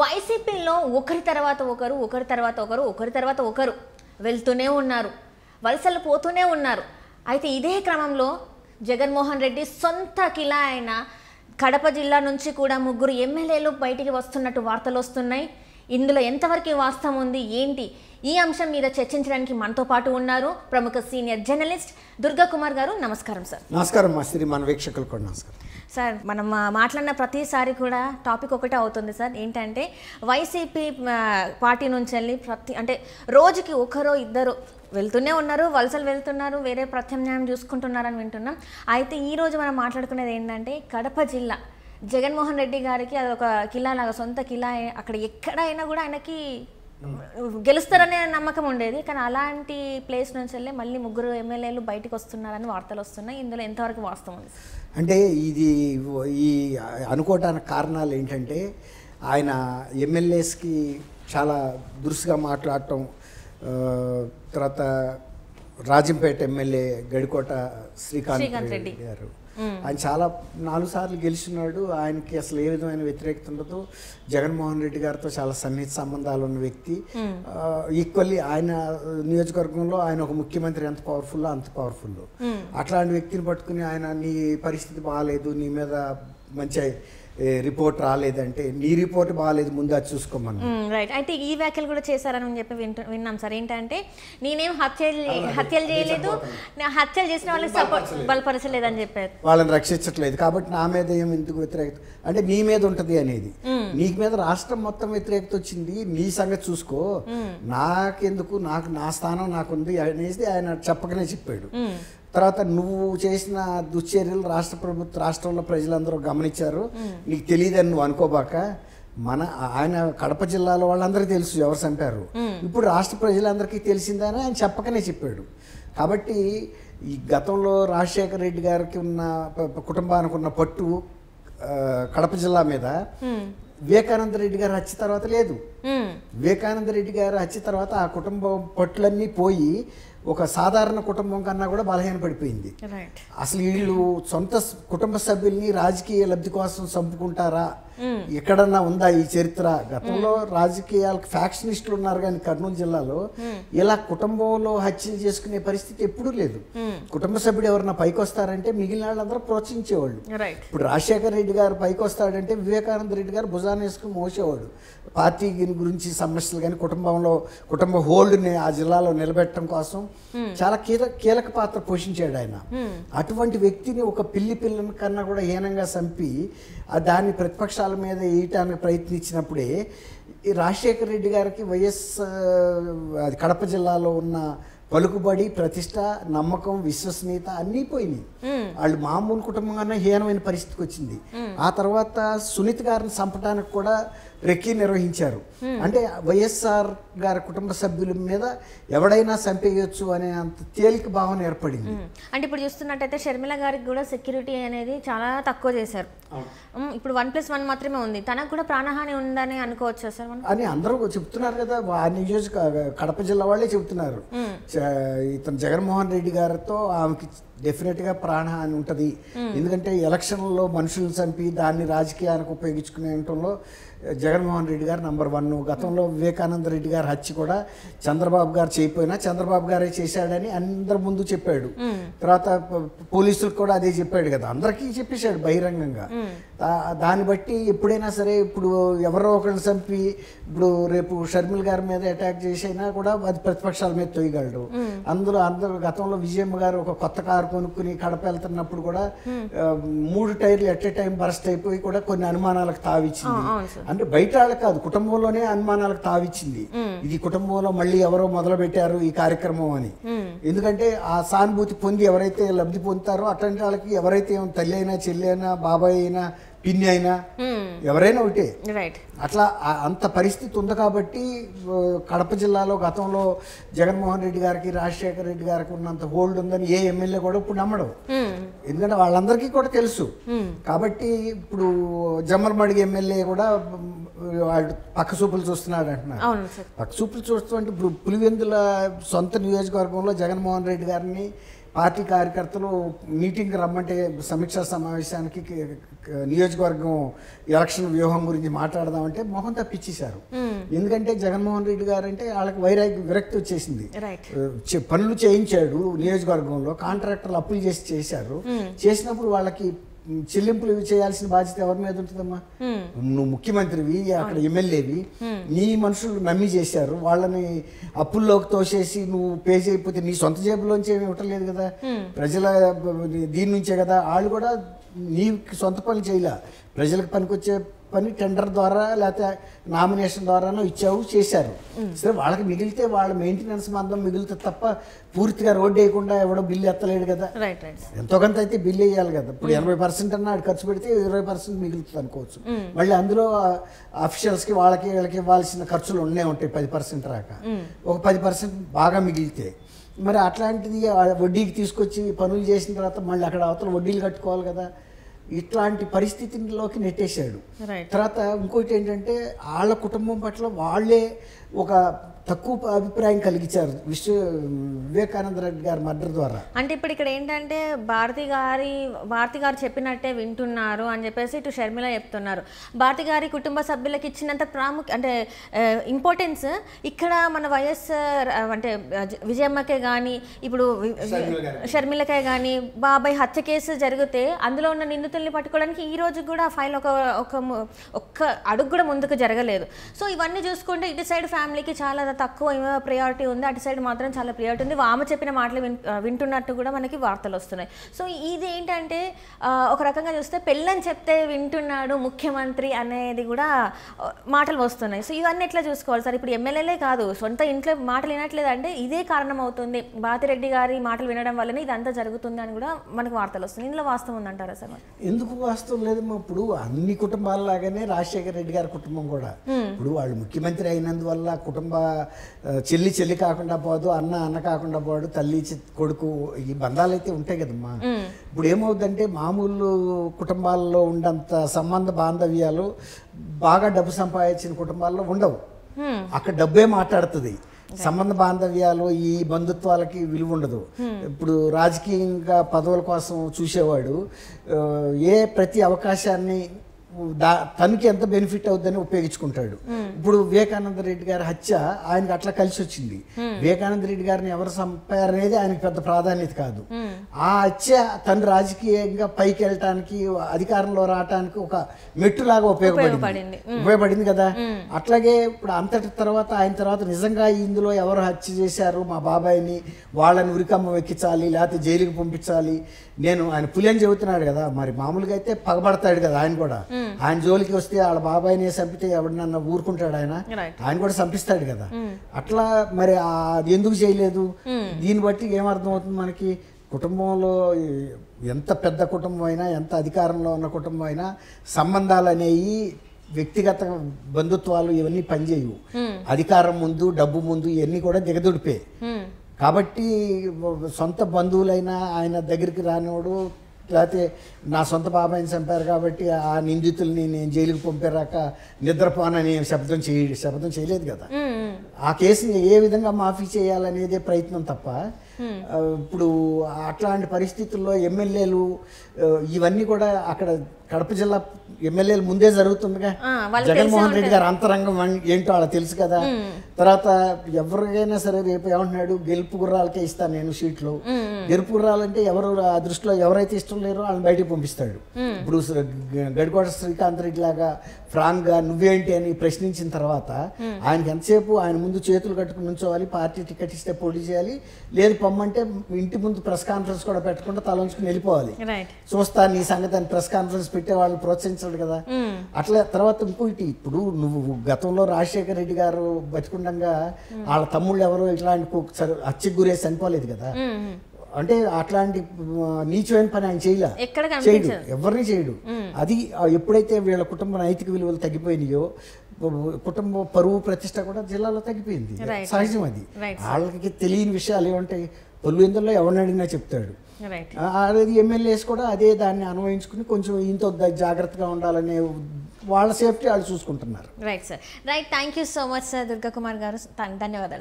వైసీపీలో ఒకరి తర్వాత ఒకరు వెళ్తూనే ఉన్నారు, వలసలు పోతూనే ఉన్నారు. అయితే ఇదే క్రమంలో జగన్మోహన్ రెడ్డి సొంత కిలా అయిన కడప జిల్లా నుంచి కూడా 3 ఎమ్మెల్యేలు బయటికి వస్తున్నట్టు వార్తలు వస్తున్నాయి. ఇందులో ఎంతవరకు వాస్తవం ఉంది ఏంటి, ఈ అంశం మీద చర్చించడానికి మనతో పాటు ఉన్నారు ప్రముఖ సీనియర్ జర్నలిస్ట్ దుర్గా కుమార్ గారు. నమస్కారం సార్. నమస్కారం మా శ్రీ మన వీక్షకులు కూడా నమస్కారం సార్. మనం మాట్లాడిన ప్రతిసారి కూడా టాపిక్ ఒకటే అవుతుంది సార్, ఏంటంటే వైసీపీ పార్టీ నుంచి వెళ్ళి అంటే రోజుకి ఒకరో ఇద్దరు వెళ్తూనే ఉన్నారు, వలసలు వెళ్తున్నారు, వేరే ప్రత్యామ్నాయం చూసుకుంటున్నారని వింటున్నాం. అయితే ఈరోజు మనం మాట్లాడుకునేది ఏంటంటే కడప జిల్లా జగన్మోహన్ రెడ్డి గారికి అదొక కిలా లాగా, సొంత కిలా. అక్కడ ఎక్కడైనా కూడా ఆయనకి గెలుస్తారనే నమ్మకం ఉండేది, కానీ అలాంటి ప్లేస్ నుంచి వెళ్ళి మళ్ళీ 3 ఎమ్మెల్యేలు బయటకు వస్తున్నారని వార్తలు వస్తున్నాయి. ఇందులో ఎంతవరకు వాస్తవం ఉంది? అంటే ఇది ఈ అనుకోవటానికి కారణాలు ఏంటంటే ఆయన ఎమ్మెల్యేస్కి చాలా దురుసుగా మాట్లాడటం, తర్వాత రాజంపేట ఎమ్మెల్యే గడికోట శ్రీకాంత్ రెడ్డి గారు ఆయన చాలా 4 సార్లు గెలిచినాడు. ఆయనకి అసలు ఏ విధమైన వ్యతిరేకత ఉండదు. జగన్మోహన్ రెడ్డి గారితో చాలా సన్నిహిత సంబంధాలు ఉన్న వ్యక్తి. ఈక్వల్లీ ఆయన నియోజకవర్గంలో ఆయన ఒక ముఖ్యమంత్రి ఎంత పవర్ఫుల్లో అంత పవర్ఫుల్. అట్లాంటి వ్యక్తిని పట్టుకుని ఆయన నీ పరిస్థితి బాగాలేదు, నీ మీద మంచి రిపోర్ట్ రాలేదంటే నీ రిపోర్ట్ బాగాలేదు, ముందు అది చూసుకోమని. రైట్. అయితే ఈ వ్యాఖ్యలు కూడా చేశారని చెప్పి విన్నాం సార్. ఏంటంటే నేనేం హత్యలు చేయలేదు, హత్యలు చేసిన వాళ్ళకి సపోర్ట్ బలపరచలేదని చెప్పారు. వాళ్ళని రక్షించట్లేదు కాబట్టి నా మీద ఏమి ఎందుకు వ్యతిరేకత అంటే నీ మీద ఉంటది అనేది. నీకు మీద రాష్ట్రం మొత్తం వ్యతిరేకత వచ్చింది, నీ సంగతి చూసుకో, నాకెందుకు, నా స్థానం నాకుంది అనేది ఆయన చెప్పకనే చెప్పాడు. తర్వాత నువ్వు చేసిన దుశ్చర్యలు రాష్ట్రంలో ప్రజలందరూ గమనించారు, నీకు తెలియదని నువ్వు అనుకోబాక. ఆయన కడప జిల్లాలో వాళ్ళందరికీ తెలుసు ఎవరు చంపారు, ఇప్పుడు రాష్ట్ర ప్రజలందరికీ తెలిసిందని ఆయన చెప్పకనే చెప్పాడు. కాబట్టి ఈ గతంలో రాజశేఖర రెడ్డి గారికి ఉన్న కుటుంబానికి ఉన్న పట్టు కడప జిల్లా మీద వివేకానంద రెడ్డి గారు హత్య తర్వాత లేదు. వివేకానంద రెడ్డి గారు హత్య తర్వాత ఆ కుటుంబం పట్టులన్నీ పోయి ఒక సాధారణ కుటుంబం కన్నా కూడా బలహీన పడిపోయింది. అసలు వీళ్ళు సొంత కుటుంబ సభ్యుల్ని రాజకీయ లబ్ధి కోసం చంపుకుంటారా, ఎక్కడన్నా ఉందా ఈ చరిత్ర? గతంలో రాజకీయాలకు ఫ్యాక్షనిస్టులు ఉన్నారు, కానీ కర్నూలు జిల్లాలో ఇలా కుటుంబంలో హత్యలు చేసుకునే పరిస్థితి ఎప్పుడూ లేదు. కుటుంబ సభ్యుడు ఎవరన్నా పైకి వస్తారంటే మిగిలిన వాళ్ళందరూ ప్రోత్సహించేవాళ్ళు. ఇప్పుడు రాజశేఖర రెడ్డి గారు పైకి వస్తాడంటే వివేకానంద రెడ్డి గారు భుజాన్ని వేసుకుని మోసేవాడు. పార్టీ గురించి సమస్యలు కానీ కుటుంబ హోల్డ్ని ఆ జిల్లాలో నిలబెట్టడం కోసం చాలా కీలక పాత్ర పోషించాడు ఆయన. అటువంటి వ్యక్తిని ఒక పిల్లని కన్నా కూడా హీనంగా చంపి దాన్ని ప్రతిపక్షాల మీద వేయటానికి ప్రయత్నించినప్పుడే ఈ రాజశేఖర రెడ్డి గారికి కడప జిల్లాలో ఉన్న పలుకుబడి, ప్రతిష్ట, నమ్మకం, విశ్వసనీయత అన్నీ పోయినాయి. వాళ్ళు మామూలు కుటుంబం కన్నా హీనమైన పరిస్థితికి వచ్చింది. ఆ తర్వాత సునీత గారిని చంపడానికి కూడా రెక్కి నిర్వహించారు. అంటే వైఎస్ఆర్ గారి కుటుంబ సభ్యుల మీద ఎవడైనా చంపేయచ్చు అనే అంత తేలిక భావన ఏర్పడింది. అంటే ఇప్పుడు చూస్తున్నట్టయితే షర్మిల గారికి కూడా సెక్యూరిటీ అనేది చాలా తక్కువ చేశారు. ఇప్పుడు 1+1 మాత్రమే ఉంది, తనకు కూడా ప్రాణహాని ఉందని అనుకోవచ్చు సార్ అని అందరూ చెప్తున్నారు కదా. కడప జిల్లా వాళ్ళే చెబుతున్నారు. ఇతను జగన్మోహన్ రెడ్డి గారితో ఆమెకి డెఫినెట్గా ప్రాణహాని ఉంటుంది. ఎందుకంటే ఎలక్షన్లలో మనుషులను చంపి దాన్ని రాజకీయానికి ఉపయోగించుకునేటంలో జగన్మోహన్ రెడ్డి గారు నంబర్ 1. గతంలో వివేకానంద రెడ్డి గారి హత్య కూడా చంద్రబాబు గారు చేయకపోయినా చంద్రబాబు గారే చేశాడని అందరి ముందు చెప్పాడు. తర్వాత పోలీసులకు కూడా అదే చెప్పాడు కదా, అందరికీ చెప్పేశాడు బహిరంగంగా. దాన్ని బట్టి ఎప్పుడైనా సరే ఇప్పుడు ఎవరో ఒకరిని చంపి ఇప్పుడు రేపు షర్మిల గారి మీద అటాక్ చేసైనా కూడా అది ప్రతిపక్షాల మీద తొయ్యగలడు. అందరూ గతంలో విజయమ్మ గారు ఒక కొత్త కారు కొనుక్కుని కడప వెళ్తున్నప్పుడు కూడా 3 టైర్లు ఎట్ ఏ టైం బరస్ట్ అయిపోయి కూడా కొన్ని అనుమానాలకు తావిచ్చింది. అంటే బయట వాళ్ళకి కాదు, కుటుంబంలోనే అనుమానాలకు తావిచ్చింది. ఇది కుటుంబంలో మళ్ళీ ఎవరో మొదలు పెట్టారు ఈ కార్యక్రమం అని. ఎందుకంటే ఆ సానుభూతి పొంది ఎవరైతే లబ్ధి పొందుతారో అట్లాంటి వాళ్ళకి ఎవరైతే తల్లి అయినా, చెల్లి అయినా, బాబాయ్ అయినా, పిన్ని అయినా, ఎవరైనా ఒకటే. అట్లా అంత పరిస్థితి ఉంది. కాబట్టి కడప జిల్లాలో గతంలో జగన్మోహన్ రెడ్డి గారికి, రాజశేఖర రెడ్డి గారికి ఉన్నంత హోల్డ్ ఉందని ఏ ఎమ్మెల్యే కూడా ఇప్పుడు నమ్మడం. ఎందుకంటే వాళ్ళందరికీ కూడా తెలుసు. కాబట్టి ఇప్పుడు జమ్మలమడిగి ఎమ్మెల్యే కూడా వాడు పక్క చూపులు చూస్తున్నాడు అంటున్నారు. పక్క చూపులు చూస్తూ అంటే ఇప్పుడు పులివెందుల సొంత నియోజకవర్గంలో జగన్మోహన్ రెడ్డి గారిని పార్టీ కార్యకర్తలు మీటింగ్ రమ్మంటే సమీక్షా సమావేశానికి నియోజకవర్గం ఎలక్షన్ వ్యూహం గురించి మాట్లాడదామంటే మొహం తప్పించేశారు. ఎందుకంటే జగన్మోహన్ రెడ్డి గారు అంటే వాళ్ళకి విరక్తి వచ్చేసింది. పనులు చేయించాడు నియోజకవర్గంలో, కాంట్రాక్టర్లు అప్పులు చేశారు. చేసినప్పుడు వాళ్ళకి చెల్లింపులు చేయాల్సిన బాధ్యత ఎవరి మీద ఉంటుందమ్మా? నువ్వు ముఖ్యమంత్రివి, అక్కడ ఎమ్మెల్యేవి, నీ మనుషులు నమ్మి చేశారు, వాళ్ళని అప్పుల్లోకి తోసేసి నువ్వు పే చేయకపోతే నీ సొంత జేబులోంచి ఏమి ఇవ్వట్లేదు కదా, ప్రజల దీని నుంచే కదా. వాళ్ళు కూడా నీ సొంత పనులు చేయలే, ప్రజలకు పనికొచ్చే పని టెండర్ ద్వారా లేకపోతే నామినేషన్ ద్వారానో ఇచ్చావు, చేశారు. సరే వాళ్ళకి మిగిలితే వాళ్ళ మెయింటెనెన్స్ మందం మిగిలితే తప్ప పూర్తిగా రోడ్డు వేయకుండా ఎవడో బిల్లు ఎత్తలేడు కదా. ఎంతో కొంత అయితే బిల్లు వేయాలి కదా. ఇప్పుడు 80% అన్న ఖర్చు పెడితే 20% మిగులుతుంది అనుకోవచ్చు. మళ్ళీ అందులో అఫీషియల్స్కి వాళ్ళకి వీళ్ళకి ఇవ్వాల్సిన ఖర్చులు ఉంటాయి 10% రాక. ఒక 10% బాగా మిగిలితే మరి అట్లాంటిది వడ్డీకి తీసుకొచ్చి పనులు చేసిన తర్వాత మళ్ళీ అక్కడ అవతల వడ్డీలు కట్టుకోవాలి కదా. ఇట్లాంటి పరిస్థితిలోకి నెట్టేశాడు. తర్వాత ఇంకోటి ఏంటంటే వాళ్ళ కుటుంబం పట్ల వాళ్ళే ఒక తక్కువ అభిప్రాయం కలిగించారు వివేకానంద రెడ్డి గారి మర్డర్ ద్వారా. అంటే ఇప్పుడు ఇక్కడ ఏంటంటే భారతి గారు చెప్పినట్టే వింటున్నారు అని చెప్పేసి ఇటు షర్మిల చెప్తున్నారు. భారతి గారి కుటుంబ సభ్యులకు ఇచ్చినంత అంటే ఇంపార్టెన్స్ ఇక్కడ మన వైఎస్ఆర్ అంటే విజయమ్మకే కానీ ఇప్పుడు షర్మిలకే కానీ బాబాయ్ హత్య కేసు జరిగితే అందులో ఉన్న నిందితుల్ని పట్టుకోవడానికి ఈ రోజు కూడా ఫైల్ ఒక్క అడుగు కూడా ముందుకు జరగలేదు. సో ఇవన్నీ చూసుకుంటే ఇటు సైడ్ ఫ్యామిలీకి చాలా తక్కువ ప్రియారిటీ ఉంది, అటు సైడ్ మాత్రం చాలా ప్రియారిటీ ఉంది. ఆమె చెప్పిన మాటలు వింటున్నట్టు కూడా మనకి వార్తలు వస్తున్నాయి. సో ఇది ఏంటంటే ఒక రకంగా చూస్తే పెళ్ళని చెప్తే వింటున్నాడు ముఖ్యమంత్రి అనేది కూడా మాటలు వస్తున్నాయి. సో ఇవన్నీ ఎట్లా చూసుకోవాలి సార్? ఇప్పుడు ఎమ్మెల్యేలే కాదు, సొంత ఇంట్లో మాటలు వినట్లేదు అంటే ఇదే కారణం అవుతుంది, భారతిరెడ్డి గారి మాటలు వినడం వల్లనే ఇదంతా జరుగుతుంది అని కూడా మనకు వార్తలు వస్తున్నాయి. ఇందులో వాస్తవం ఉందంటారా సార్? ఎందుకు వాస్తవం లేదమ్మా. ఇప్పుడు అన్ని కుటుంబాలలాగానే రాజశేఖర రెడ్డి గారి కుటుంబం కూడా ఇప్పుడు వాళ్ళు ముఖ్యమంత్రి అయినందువల్ల కుటుంబ చెల్లి కాకుండా పోదు, అన్న కాకుండా పోడు, తల్లి కొడుకు ఈ బంధాలు అయితే ఉంటాయి కదమ్మా. ఇప్పుడు ఏమవుతుందంటే మామూలు కుటుంబాల్లో ఉండంత సంబంధ బాంధవ్యాలు బాగా డబ్బు సంపాదించిన కుటుంబాల్లో ఉండవు. అక్కడ డబ్బే మాట్లాడుతుంది. సంబంధ బాంధవ్యాలు ఈ బంధుత్వాలకి విలువ ఉండదు. ఇప్పుడు రాజకీయంగా పదవుల కోసం చూసేవాడు ప్రతి అవకాశాన్ని తనకి ఎంత బెనిఫిట్ అవుతుందని ఉపయోగించుకుంటాడు. ఇప్పుడు వివేకానంద రెడ్డి గారి హత్య ఆయనకి అట్లా కలిసి వచ్చింది. వివేకానంద రెడ్డి గారిని ఎవరు చంపారనేది ఆయనకి పెద్ద ప్రాధాన్యత కాదు. ఆ హత్య తను రాజకీయంగా పైకి వెళ్ళటానికి అధికారంలో రావటానికి ఒక మెట్టులాగా ఉపయోగపడింది కదా. అట్లాగే ఇప్పుడు అంతటి తర్వాత ఆయన తర్వాత నిజంగా ఇందులో ఎవరు హత్య చేశారు మా బాబాయిని, వాళ్ళని ఉరికమ్మ ఎక్కించాలి లేకపోతే జైలుకి పంపించాలి, ఆయన పులి అని చెబుతున్నాడు కదా. మరి మామూలుగా అయితే పగబడతాడు కదా ఆయన కూడా. ఆయన జోలికి వస్తే వాళ్ళ బాబాయిని చంపితే ఎవడన్నా ఊరుకుంటాడు, ఆయన కూడా చంపిస్తాడు కదా. అట్లా మరి అది ఎందుకు చేయలేదు? దీన్ని బట్టి ఏమర్థం అవుతుంది మనకి? కుటుంబంలో ఎంత పెద్ద కుటుంబం అయినా, ఎంత అధికారంలో ఉన్న కుటుంబం అయినా సంబంధాలు అనేవి వ్యక్తిగత బంధుత్వాలు ఇవన్నీ పనిచేయవు. అధికారం ముందు, డబ్బు ముందు ఇవన్నీ కూడా దిగదుడిపే. కాబట్టి సొంత బంధువులైనా ఆయన దగ్గరికి రానివాడు, లేకపోతే నా సొంత బాబాయిని చంపారు కాబట్టి ఆ నిందితుల్ని నేను జైలుకి పంపారాక నిద్రపోనని శబ్దం చేయలేదు కదా. ఆ కేసుని ఏ విధంగా మాఫీ చేయాలనేదే ప్రయత్నం తప్ప ఇప్పుడు అట్లాంటి పరిస్థితుల్లో ఎమ్మెల్యేలు ఇవన్నీ కూడా అక్కడ కడప జిల్లా ఎమ్మెల్యేలు ముందే జరుగుతుందిగా. జగన్మోహన్ రెడ్డి గారు అంతరంగం ఏంటో వాళ్ళకి తెలుసు కదా. తర్వాత ఎవరికైనా సరే రేపు ఏమంటున్నాడు, గెలుపు గుర్రాలకే ఇస్తాను నేను సీట్లు. గెలుపు గుర్రాలంటే ఎవరు ఆ దృష్టిలో ఎవరైతే ఇష్టం లేరో వాళ్ళని బయటకు పంపిస్తాడు. ఇప్పుడు గడికోట శ్రీకాంత్ రెడ్డి లాగా ఫ్రాంక్ గా నువ్వేంటి అని ప్రశ్నించిన తర్వాత ఆయనకి ఎంతసేపు ఆయన ముందు చేతులు కట్టుకుని ఉంచోవాలి, పార్టీ టికెట్ ఇస్తే పోటీ చేయాలి, లేదు పొమ్మంటే ఇంటి ముందు ప్రెస్ కాన్ఫరెన్స్ కూడా పెట్టకుండా తలంచుకుని వెళ్ళిపోవాలి. చూస్తా నీ సంగతి అని ప్రెస్ కాన్ఫరెన్స్ పెట్టే వాళ్ళని ప్రోత్సహించాడు కదా. అట్లా తర్వాత ఇంకోటి, ఇప్పుడు నువ్వు గతంలో రాజశేఖర రెడ్డి గారు బతికుండగా వాళ్ళ తమ్ముళ్ళు ఎవరో ఇట్లాంటి హత్యకు గురేసి చనిపోలేదు కదా. అంటే అట్లాంటి నీచమైన పని ఆయన చేయడు, ఎవరిని చేయడు. అది ఎప్పుడైతే వీళ్ళ కుటుంబ నైతిక విలువలు తగ్గిపోయినాయో కుటుంబ పరువు ప్రతిష్ట కూడా జిల్లాలో తగ్గిపోయింది. సహజం అది. వాళ్ళకి తెలియని విషయాలు ఏమంటాయి, పొల్లు ఇందులో ఎవరిని అడిగినా చెప్తాడు. అది ఎమ్మెల్యేస్ కూడా అదే దాన్ని అన్వయించుకుని కొంచెం ఇంత జాగ్రత్తగా ఉండాలనే వాళ్ళ సేఫ్టీ వాళ్ళు చూసుకుంటున్నారు. Right sir, right. Thank you so much sir Durga Kumar గారు, ధన్యవాదాలు.